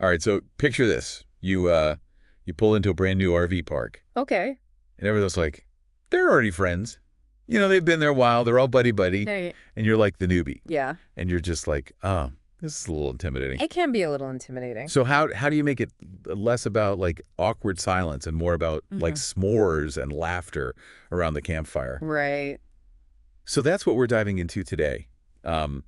All right, so picture this. You pull into a brand new RV park, Okay. and everyone's like, they're already friends. You know, they've been there a while. They're all buddy-buddy. Hey. And you're like the newbie. Yeah. And you're just like, oh, this is a little intimidating. It can be a little intimidating. So how do you make it less about like awkward silence and more about like s'mores and laughter around the campfire? Right. So that's what we're diving into today. And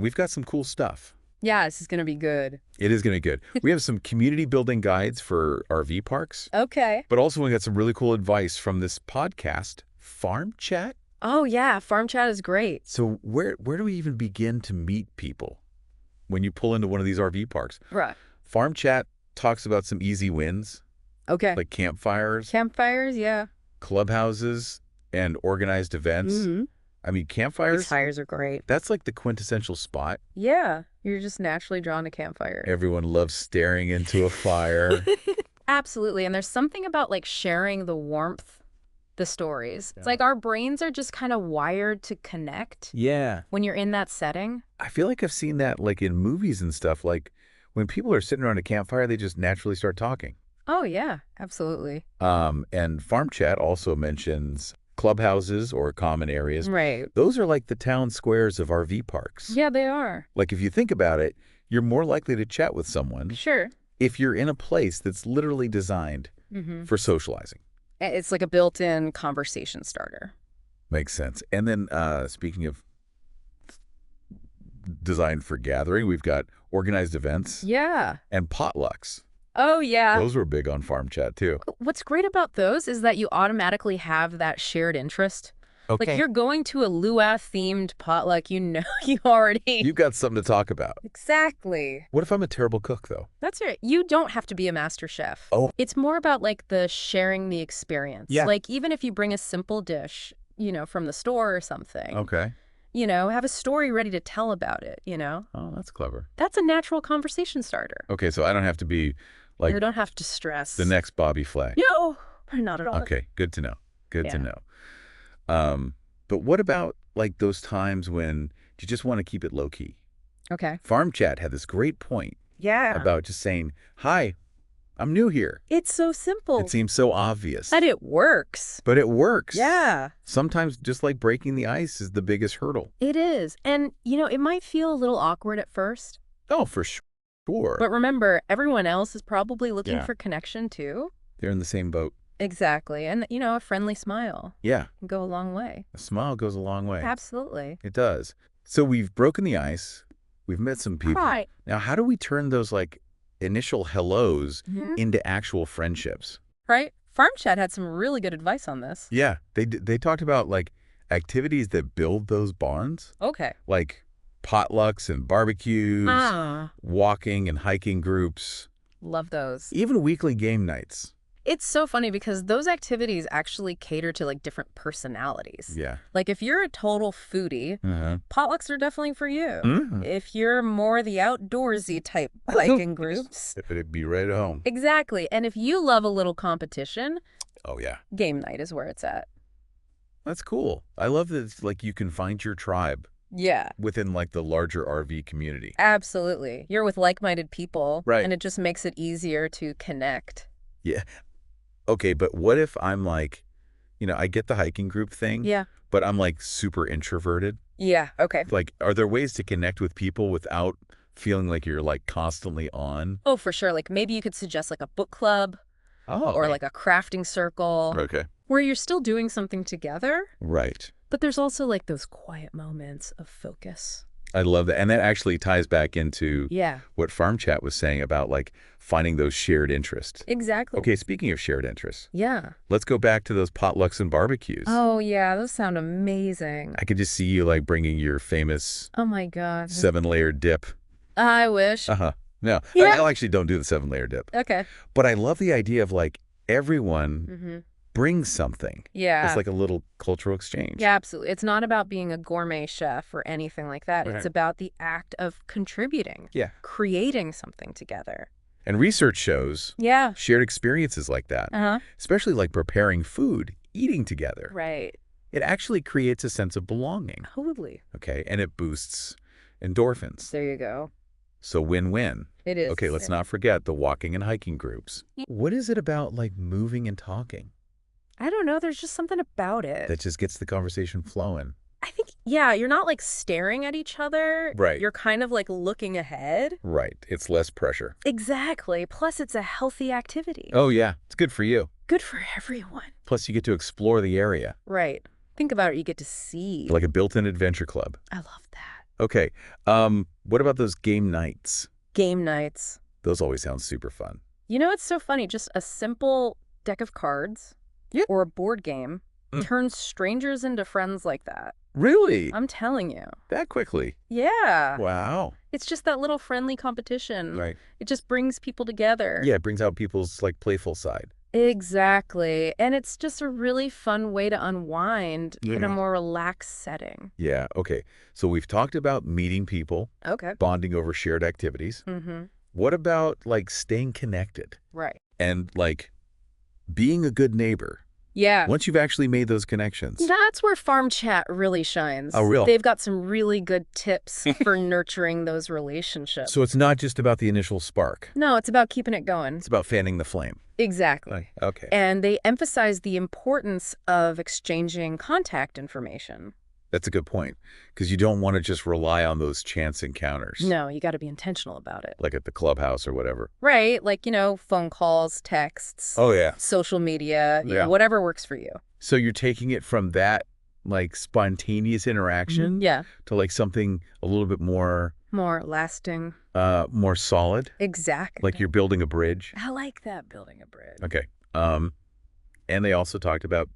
we've got some cool stuff. Yeah, this is going to be good. It is going to be good. We have some community building guides for RV parks, Okay. but also we got some really cool advice from this podcast, Farm Chat. Oh, yeah. Farm chat is great. So where do we even begin to meet people when you pull into one of these RV parks? Right. Farm Chat talks about some easy wins, Okay. like campfires, Campfires, yeah. clubhouses, and organized events. Mm-hmm. I mean, These campfires, fires are great. that's like the quintessential spot. Yeah. You're just naturally drawn to campfire. Everyone loves staring into a fire. Absolutely. And there's something about like sharing the warmth, the stories. It's Yeah. like our brains are just kind of wired to connect Yeah. when you're in that setting. I feel like I've seen that like in movies and stuff. Like when people are sitting around a campfire, they just naturally start talking. Oh, yeah. Absolutely. And Farm Chat also mentions clubhouses or common areas. Right. Those are like the town squares of RV parks. Yeah, they are. Like if you think about it, you're more likely to chat with someone Sure. if you're in a place that's literally designed Mm-hmm. for socializing. It's like a built-in conversation starter. Makes sense. And then speaking of designed for gathering, we've got organized events Yeah. and potlucks. Oh, yeah. Those were big on Farm Chat too. What's great about those is that you automatically have that shared interest. Like you're going to a luau-themed potluck, you know you already... You've got something to talk about. Exactly. What if I'm a terrible cook, though? That's right. You don't have to be a master chef. Oh. It's more about like the sharing the experience. Yeah. Like even if you bring a simple dish, you know, from the store or something, Okay. you know, have a story ready to tell about it, you know? Oh, that's clever. That's a natural conversation starter. Okay, so I don't have to be like You don't have to stress. the next Bobby Flay. No, not at all. Okay, good to know. Good to Yeah. know. But what about like those times when you just want to keep it low key? Okay. Farm Chat had this great point Yeah. about just saying, "Hi, I'm new here." It's so simple. It seems so obvious, But it works. but it works. Yeah, Sometimes just like breaking the ice is the biggest hurdle. it is. And, you know, it might feel a little awkward at first. Oh, for sure. But remember, everyone else is probably looking Yeah. for connection too. They're in the same boat. Exactly. And, you know, a friendly smile Yeah, can go a long way. a smile goes a long way. Absolutely. It does. So we've broken the ice. We've met some people. Right. Now, how do we turn those like initial hellos Mhm. into actual friendships? Right? Farm Chat had some really good advice on this. Yeah, they talked about like activities that build those bonds, Okay. like potlucks and barbecues, walking and hiking groups, Love those. even weekly game nights. It's so funny because those activities actually cater to like different personalities. Yeah. Like if you're a total foodie, Uh-huh. potlucks are definitely for you. Mm. If you're more the outdoorsy type hiking groups. It'd be right at home. Exactly. And if you love a little competition, Oh, yeah. game night is where it's at. That's cool. I love that it's like you can find your tribe Yeah, within like the larger RV community. absolutely. You're with like-minded people. Right. And it just makes it easier to connect. Yeah. Okay, but what if I'm like, you know, I get the hiking group thing, Yeah. but I'm like super introverted? Yeah, okay. Like, are there ways to connect with people without feeling like you're like constantly on? Oh, for sure. Like maybe you could suggest like a book club Oh. or like a crafting circle Okay. where you're still doing something together, Right. but there's also like those quiet moments of focus. I love that. And that actually ties back into Yeah, what Farm Chat was saying about like finding those shared interests. exactly. Okay, speaking of shared interests, Yeah. let's go back to those potlucks and barbecues. Oh, yeah. Those sound amazing. I could just see you like bringing your famous Oh, my God. 7-layer dip. I wish. Uh-huh. No, Yeah. I actually don't do the 7-layer dip. Okay. But I love the idea of like everyone Mm-hmm. brings something. Yeah. It's like a little cultural exchange. Yeah, absolutely. It's not about being a gourmet chef or anything like that. Right. It's about the act of contributing, Yeah. creating something together. And research shows Yeah. shared experiences like that, Uh-huh. especially like preparing food, eating together. Right. It actually creates a sense of belonging. Totally. Okay. And it boosts endorphins. There you go. So win-win. It is. Okay, let's not forget the walking and hiking groups. What is it about like moving and talking I don't know. There's just something about it. that just gets the conversation flowing? I think, yeah, you're not like staring at each other. Right. You're kind of like looking ahead. Right. It's less pressure. Exactly. Plus, it's a healthy activity. Oh, yeah. It's good for you. Good for everyone. Plus, you get to explore the area. Right. Think about it. You get to see. Like a built-in adventure club. I love that. Okay. What about those game nights? Game nights. Those always sound super fun. You know, it's so funny. Just a simple deck of cards or a board game turns strangers into friends like that. Really? I'm telling you. That quickly? Yeah. Wow. It's just that little friendly competition. Right. It just brings people together. Yeah, it brings out people's like playful side. Exactly. And it's just a really fun way to unwind in a more relaxed setting. Yeah, okay. So we've talked about meeting people, Okay. bonding over shared activities. Mm-hmm. What about like staying connected Right. and like being a good neighbor? Yeah. Once you've actually made those connections. That's where Farm Chat really shines. Oh, real? They've got some really good tips for nurturing those relationships. So it's not just about the initial spark. No, it's about keeping it going. It's about fanning the flame. Exactly. Okay. And they emphasize the importance of exchanging contact information. That's a good point, because you don't want to just rely on those chance encounters. No, you got to be intentional about it. Like at the clubhouse or whatever. Right. Like, phone calls, texts, Oh, yeah. social media, Yeah. whatever works for you. So you're taking it from that like spontaneous interaction Yeah. to like something a little bit more More lasting. more solid, Exactly. like you're building a bridge. I like that, building a bridge. Okay. And they also talked about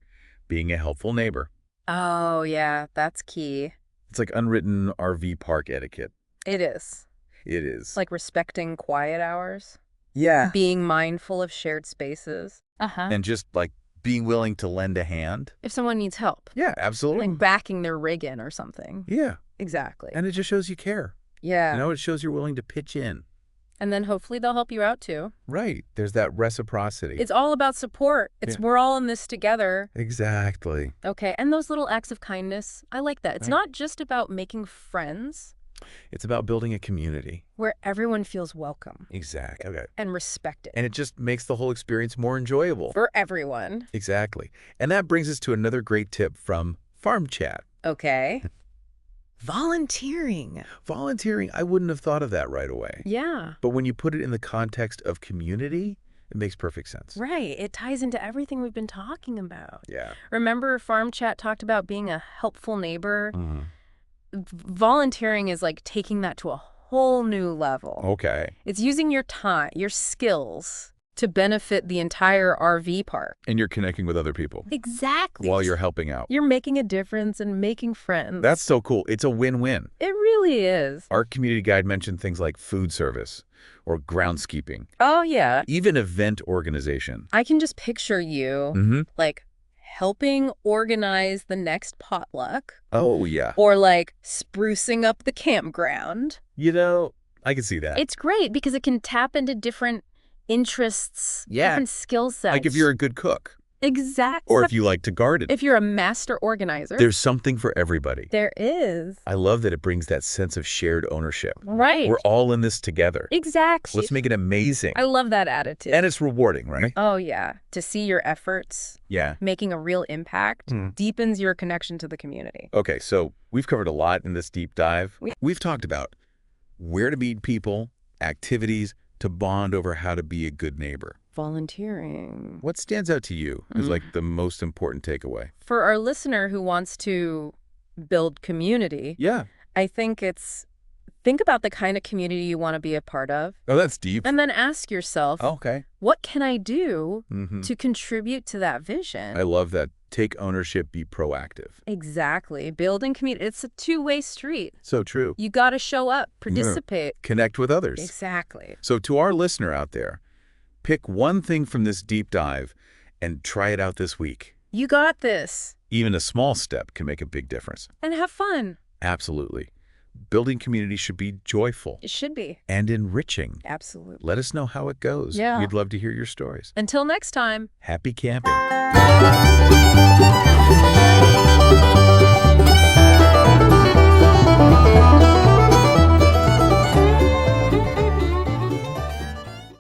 being a helpful neighbor. Oh, yeah. That's key. It's like unwritten RV park etiquette. It is. It is. Like respecting quiet hours. yeah. Being mindful of shared spaces. Uh-huh. And just like being willing to lend a hand. If someone needs help. Yeah, absolutely. Like backing their rig in or something. Yeah. Exactly. And it just shows you care. Yeah. It shows you're willing to pitch in. And then hopefully they'll help you out too. Right. There's that reciprocity. It's all about support. We're all in this together. Exactly. Okay. And those little acts of kindness, I like that. It's not just about making friends. It's about building a community. Where everyone feels welcome. Exactly. Okay. And respected. And it just makes the whole experience more enjoyable. For everyone. Exactly. And that brings us to another great tip from Farm Chat. Okay. Volunteering. Volunteering, I wouldn't have thought of that right away. Yeah. But when you put it in the context of community, it makes perfect sense. Right. It ties into everything we've been talking about. Yeah. Remember Farm Chat talked about being a helpful neighbor? Mm-hmm. Volunteering is like taking that to a whole new level. Okay. It's using your time, your skills to benefit the entire RV park. And you're connecting with other people. Exactly. While you're helping out. You're making a difference and making friends. That's so cool. It's a win-win. It really is. Our community guide mentioned things like food service or groundskeeping, Oh, yeah. even event organization. I can just picture you, like, helping organize the next potluck. Oh, yeah. Or, like, sprucing up the campground. I can see that. It's great because it can tap into different interests, different skill sets. Like if you're a good cook. Exactly. Or if you like to garden. If you're a master organizer. There's something for everybody. There is. I love that it brings that sense of shared ownership. Right. We're all in this together. Exactly. Let's make it amazing. I love that attitude. And it's rewarding, right? Oh, yeah. To see your efforts making a real impact deepens your connection to the community. Okay, so we've covered a lot in this deep dive. We've talked about where to meet people, activities to bond over how to be a good neighbor. Volunteering. What stands out to you as like the most important takeaway? For our listener who wants to build community, I think think about the kind of community you want to be a part of. Oh, that's deep. And then ask yourself, what can I do to contribute to that vision? I love that. Take ownership, be proactive. Exactly. Building community. It's a two-way street. So true. You got to show up, participate. Connect with others. Exactly. So to our listener out there, pick one thing from this deep dive and try it out this week. You got this. Even a small step can make a big difference. And have fun. Absolutely. Building community should be joyful. It should be. And enriching. Absolutely. Let us know how it goes. Yeah. We'd love to hear your stories. Until next time. Happy camping.